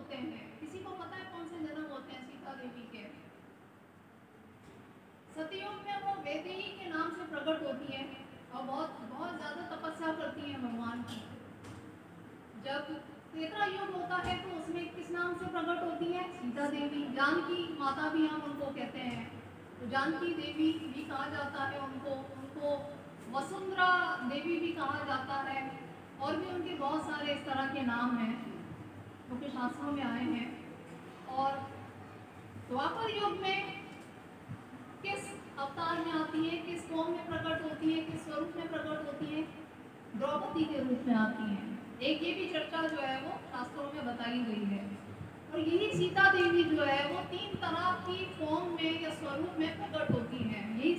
होते हैं? किसी को पता है कौन से जन्म होते हैं सीता देवी के? सतयुग में वो वैदेही के नाम से प्रकट होती है और बहुत बहुत ज़्यादा तपस्या करती हैं भगवान की। जब त्रेता युग होता है तो उसमें किस नाम से प्रकट होती है? सीता देवी। जानकी माता भी हम उनको कहते हैं, तो जानकी देवी भी कहा जाता है उनको। उनको वसुंधरा देवी भी कहा जाता है, और भी उनके बहुत सारे इस तरह के नाम हैं जो कि शास्त्रों में आए हैं। और द्वापर युग में किस अवतार में आती है, किस फॉर्म में प्रकट होती है, किस स्वरूप में प्रकट होती है? द्रौपदी के रूप में आती है। एक ये भी चर्चा जो है वो शास्त्रों में बताई गई है। और यही सीता देवी जो है वो 3 तरह की फॉर्म में या स्वरूप में प्रकट होती है। यही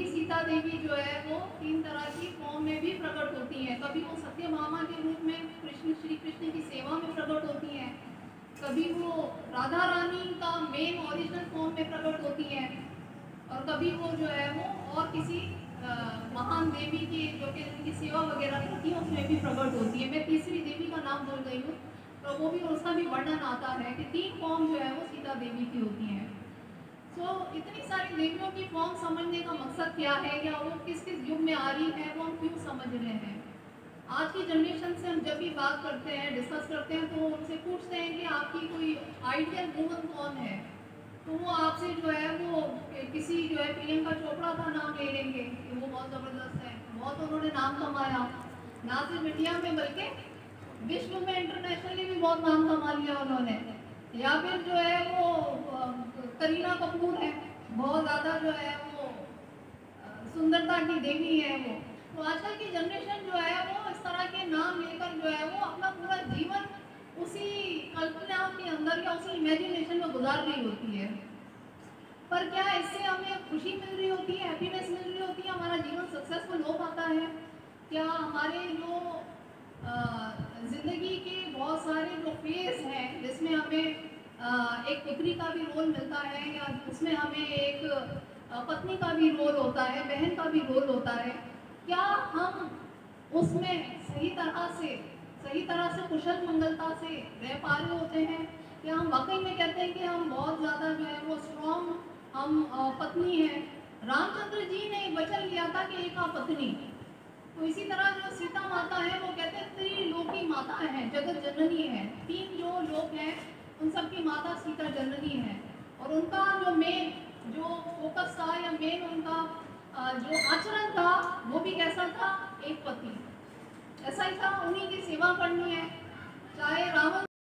सीता देवी जो है वो 3 तरह की फॉर्म में भी प्रकट होती है। कभी वो सत्यभामा के रूप में श्री कृष्ण की सेवा में प्रकट होती है, कभी वो राधा रानी का मेन ओरिजिनल फॉर्म में प्रकट होती है, और कभी वो जो है वो और किसी महान देवी की जो कि उनकी सेवा वगैरह करती है उसमें भी प्रकट होती है। मैं तीसरी देवी का नाम बोल रही हूँ, तो वो भी उसका भी वर्णन आता है कि 3 फॉर्म जो है वो सीता देवी की होती हैं। तो इतनी सारी देवियों की फॉर्म समझने का मकसद क्या है, या वो किस किस युग में आ रही है, वो हम क्यों समझ रहे हैं? आज की जनरेशन से हम जब भी बात करते हैं, डिस्कस करते हैं, तो उनसे पूछते हैं कि आपकी कोई आइडियल वुमन कौन है, तो वो आपसे जो है वो किसी जो है प्रियंका चोपड़ा का नाम ले लेंगे कि वो बहुत ज़बरदस्त है, बहुत उन्होंने नाम कमाया, ना सिर्फ इंडिया में बल्कि विश्व में इंटरनेशनली भी बहुत नाम कमा लिया उन्होंने। या फिर जो है वो करीना कपूर है, बहुत ज़्यादा जो है वो सुंदरता की देवी है वो। तो आजकल की जनरेशन जो है वो इस तरह के नाम लेकर जो है वो अपना पूरा जीवन उसी कल्पना के अंदर या उसी इमेजिनेशन में गुजार रही होती है। पर क्या इससे हमें खुशी मिल रही होती है, हैप्पीनेस मिल रही होती है, हमारा जीवन सक्सेसफुल हो पाता है? क्या हमारे जो ज़िंदगी के बहुत सारे जो फेस हैं जिसमें हमें एक पुत्री का भी रोल मिलता है, या उसमें हमें एक पत्नी का भी रोल होता है, बहन का भी रोल होता है, क्या हम उसमें सही तरह से कुशल मंगलता से रह पा रहे होते हैं? क्या हम वाकई में कहते हैं कि हम बहुत ज़्यादा जो है वो स्ट्रॉन्ग हम पत्नी हैं? रामचंद्र जी ने वचन लिया था कि एक पत्नी। तो इसी तरह जो सीता माता है वो कहते हैं त्रिलोकी माता है, जगत जननी है। 3 जो लोक हैं उन सब की माता सीता जननी है। और उनका जो मेन जो फोकस था या मेन उनका जो आचरण था वो भी कैसा था? एक पति। ऐसा ही था, उन्हीं की सेवा करनी है, चाहे